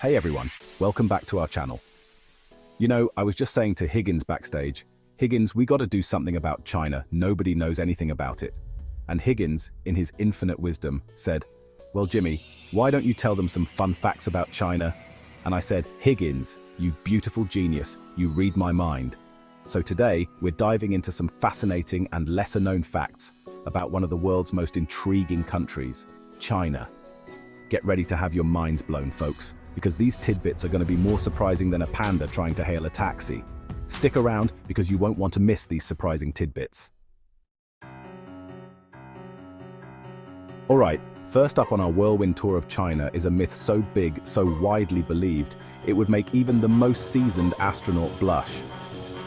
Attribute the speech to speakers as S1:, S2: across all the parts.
S1: Hey everyone, welcome back to our channel. I was just saying to Higgins backstage, Higgins, we gotta do something about China. Nobody knows anything about it. And Higgins, in his infinite wisdom, said, well, Jimmy, why don't you tell them some fun facts about China? And I said, Higgins, you beautiful genius, you read my mind. So today, we're diving into some fascinating and lesser-known facts about one of the world's most intriguing countries, China. Get ready to have your minds blown, folks, because these tidbits are going to be more surprising than a panda trying to hail a taxi. Stick around because you won't want to miss these surprising tidbits. Alright, first up on our whirlwind tour of China is a myth so big, so widely believed, it would make even the most seasoned astronaut blush.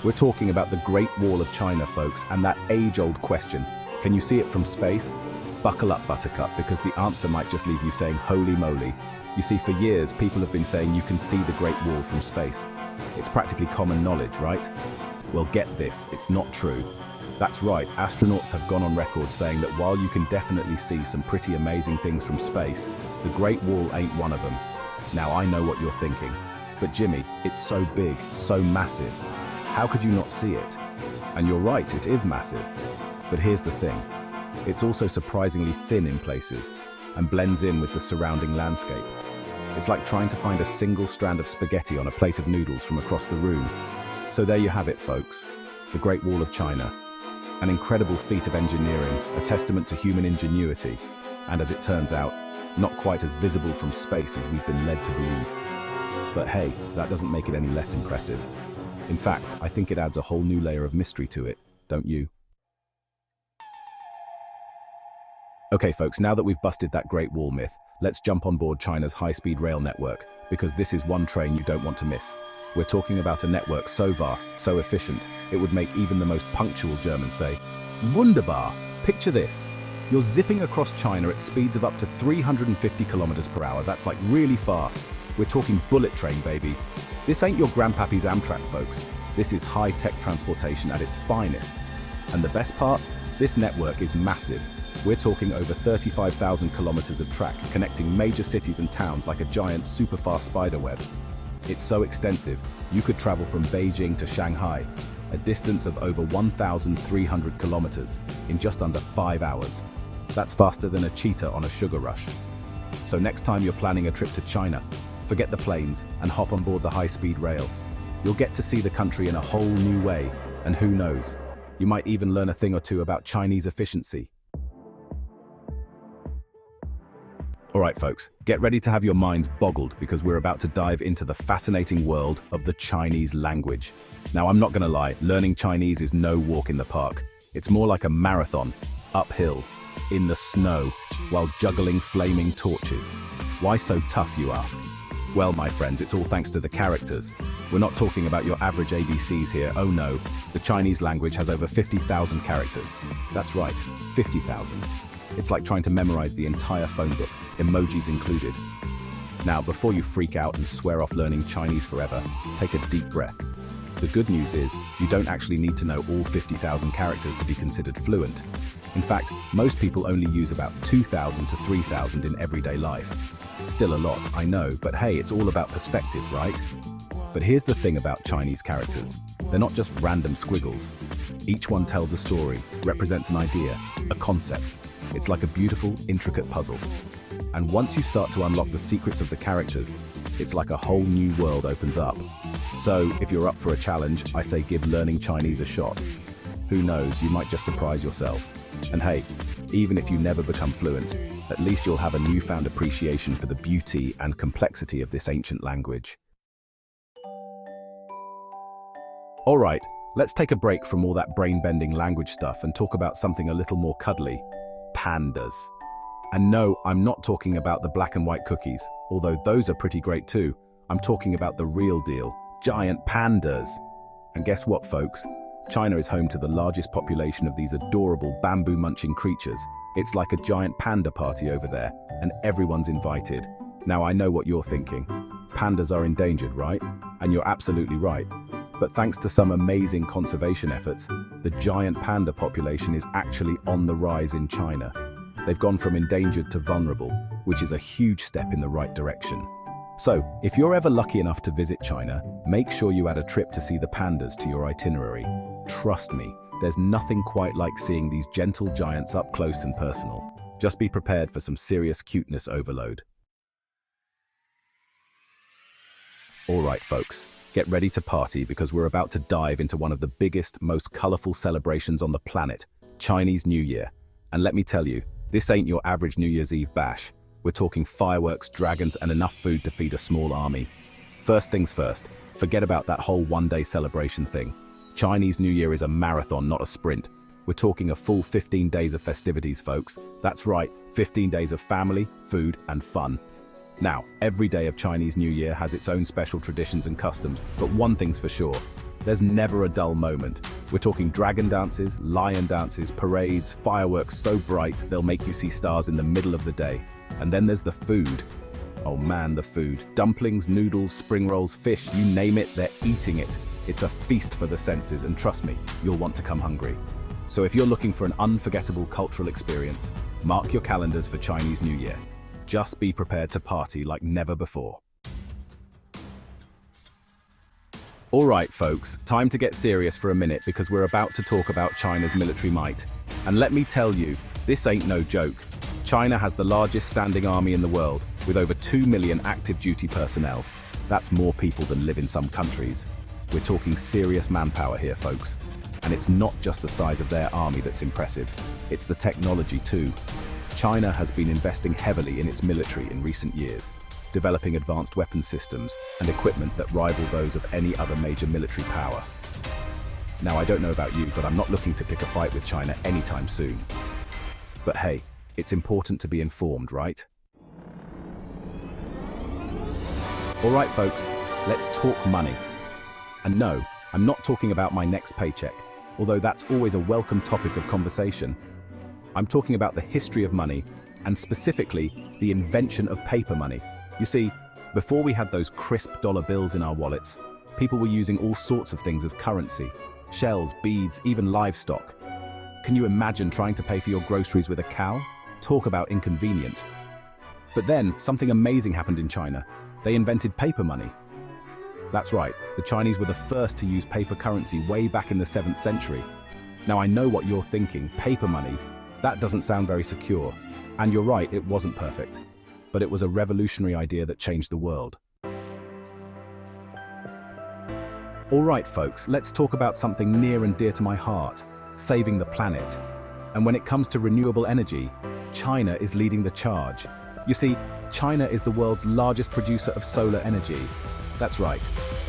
S1: We're talking about the Great Wall of China, folks, and that age-old question, can you see it from space? Buckle up, Buttercup, because the answer might just leave you saying, holy moly. You see, for years, people have been saying you can see the Great Wall from space. It's practically common knowledge, right? Well, get this, it's not true. That's right, astronauts have gone on record saying that while you can definitely see some pretty amazing things from space, the Great Wall ain't one of them. Now, I know what you're thinking, but Jimmy, it's so big, so massive. How could you not see it? And you're right, it is massive. But here's the thing. It's also surprisingly thin in places and blends in with the surrounding landscape. It's like trying to find a single strand of spaghetti on a plate of noodles from across the room. So there you have it, folks. The Great Wall of China. An incredible feat of engineering, a testament to human ingenuity, and as it turns out, not quite as visible from space as we've been led to believe. But hey, that doesn't make it any less impressive. In fact, I think it adds a whole new layer of mystery to it, don't you? Okay folks, now that we've busted that Great Wall myth, let's jump on board China's high-speed rail network, because this is one train you don't want to miss. We're talking about a network so vast, so efficient, it would make even the most punctual Germans say, Wunderbar! Picture this. You're zipping across China at speeds of up to 350 kilometers per hour. That's like really fast. We're talking bullet train, baby. This ain't your grandpappy's Amtrak, folks. This is high-tech transportation at its finest. And the best part? This network is massive. We're talking over 35,000 kilometers of track, connecting major cities and towns like a giant super-fast spider web. It's so extensive, you could travel from Beijing to Shanghai, a distance of over 1,300 kilometers, in just under 5 hours. That's faster than a cheetah on a sugar rush. So next time you're planning a trip to China, forget the planes and hop on board the high-speed rail. You'll get to see the country in a whole new way, and who knows, you might even learn a thing or two about Chinese efficiency. Alright folks, get ready to have your minds boggled because we're about to dive into the fascinating world of the Chinese language. Now I'm not gonna lie, learning Chinese is no walk in the park. It's more like a marathon, uphill, in the snow, while juggling flaming torches. Why so tough, you ask? Well, my friends, it's all thanks to the characters. We're not talking about your average ABCs here, oh no. The Chinese language has over 50,000 characters. That's right, 50,000. It's like trying to memorize the entire phone book, emojis included. Now, before you freak out and swear off learning Chinese forever, take a deep breath. The good news is, you don't actually need to know all 50,000 characters to be considered fluent. In fact, most people only use about 2,000 to 3,000 in everyday life. Still a lot, I know, but hey, it's all about perspective, right? But here's the thing about Chinese characters. They're not just random squiggles. Each one tells a story, represents an idea, a concept. It's like a beautiful, intricate puzzle. And once you start to unlock the secrets of the characters, it's like a whole new world opens up. So, if you're up for a challenge, I say give learning Chinese a shot. Who knows, you might just surprise yourself. And hey, even if you never become fluent, at least you'll have a newfound appreciation for the beauty and complexity of this ancient language. Alright, let's take a break from all that brain-bending language stuff and talk about something a little more cuddly. Pandas. And no, I'm not talking about the black and white cookies, although those are pretty great too. I'm talking about the real deal, giant pandas. And guess what, folks? China is home to the largest population of these adorable bamboo-munching creatures. It's like a giant panda party over there, and everyone's invited. Now I know what you're thinking. Pandas are endangered, right? And you're absolutely right. But thanks to some amazing conservation efforts, the giant panda population is actually on the rise in China. They've gone from endangered to vulnerable, which is a huge step in the right direction. So, if you're ever lucky enough to visit China, make sure you add a trip to see the pandas to your itinerary. Trust me, there's nothing quite like seeing these gentle giants up close and personal. Just be prepared for some serious cuteness overload. Alright folks, get ready to party because we're about to dive into one of the biggest, most colorful celebrations on the planet, Chinese New Year. And let me tell you, this ain't your average New Year's Eve bash. We're talking fireworks, dragons, and enough food to feed a small army. First things first, forget about that whole one-day celebration thing. Chinese New Year is a marathon, not a sprint. We're talking a full 15 days of festivities, folks. That's right, 15 days of family, food, and fun. Now, every day of Chinese New Year has its own special traditions and customs, but one thing's for sure, there's never a dull moment. We're talking dragon dances, lion dances, parades, fireworks so bright they'll make you see stars in the middle of the day. And then there's the food. Oh man, the food. Dumplings, noodles, spring rolls, fish, you name it, they're eating it. It's a feast for the senses, and trust me, you'll want to come hungry. So if you're looking for an unforgettable cultural experience, mark your calendars for Chinese New Year. Just be prepared to party like never before. Alright folks, time to get serious for a minute because we're about to talk about China's military might. And let me tell you, this ain't no joke. China has the largest standing army in the world, with over 2 million active duty personnel. That's more people than live in some countries. We're talking serious manpower here, folks. And it's not just the size of their army that's impressive, it's the technology too. China has been investing heavily in its military in recent years, developing advanced weapon systems and equipment that rival those of any other major military power. Now, I don't know about you, but I'm not looking to pick a fight with China anytime soon. But hey, it's important to be informed, right? Alright folks, let's talk money. And no, I'm not talking about my next paycheck, although that's always a welcome topic of conversation. I'm talking about the history of money, and specifically, the invention of paper money. You see, before we had those crisp dollar bills in our wallets, people were using all sorts of things as currency. Shells, beads, even livestock. Can you imagine trying to pay for your groceries with a cow? Talk about inconvenient. But then, something amazing happened in China. They invented paper money. That's right, the Chinese were the first to use paper currency way back in the 7th century. Now I know what you're thinking, paper money, that doesn't sound very secure. And you're right, it wasn't perfect. But it was a revolutionary idea that changed the world. Alright folks, let's talk about something near and dear to my heart, saving the planet. And when it comes to renewable energy, China is leading the charge. You see, China is the world's largest producer of solar energy. That's right,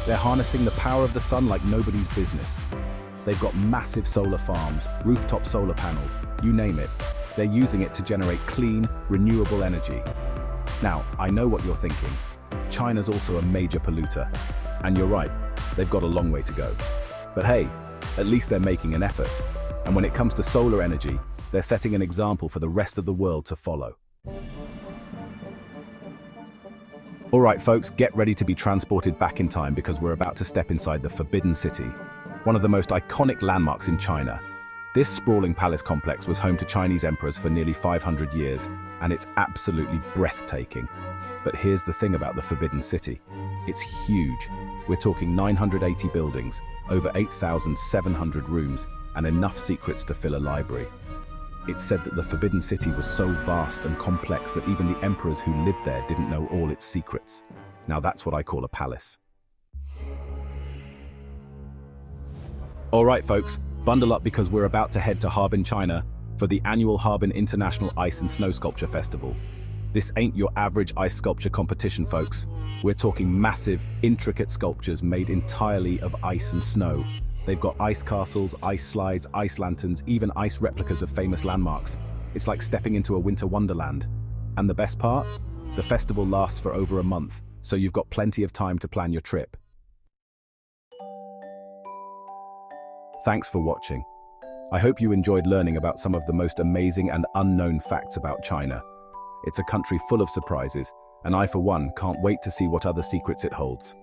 S1: they're harnessing the power of the sun like nobody's business. They've got massive solar farms, rooftop solar panels, you name it. They're using it to generate clean, renewable energy. Now, I know what you're thinking. China's also a major polluter. And you're right, they've got a long way to go. But hey, at least they're making an effort. And when it comes to solar energy, they're setting an example for the rest of the world to follow. Alright folks, get ready to be transported back in time because we're about to step inside the Forbidden City, one of the most iconic landmarks in China. This sprawling palace complex was home to Chinese emperors for nearly 500 years, and it's absolutely breathtaking. But here's the thing about the Forbidden City. It's huge. We're talking 980 buildings, over 8,700 rooms, and enough secrets to fill a library. It's said that the Forbidden City was so vast and complex that even the emperors who lived there didn't know all its secrets. Now that's what I call a palace. Alright folks, bundle up because we're about to head to Harbin, China for the annual Harbin International Ice and Snow Sculpture Festival. This ain't your average ice sculpture competition, folks. We're talking massive, intricate sculptures made entirely of ice and snow. They've got ice castles, ice slides, ice lanterns, even ice replicas of famous landmarks. It's like stepping into a winter wonderland. And the best part? The festival lasts for over a month, so you've got plenty of time to plan your trip. Thanks for watching. I hope you enjoyed learning about some of the most amazing and unknown facts about China. It's a country full of surprises, and I, for one, can't wait to see what other secrets it holds.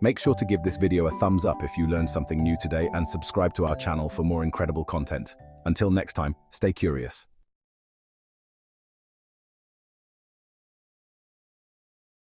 S1: Make sure to give this video a thumbs up if you learned something new today and subscribe to our channel for more incredible content. Until next time, stay curious.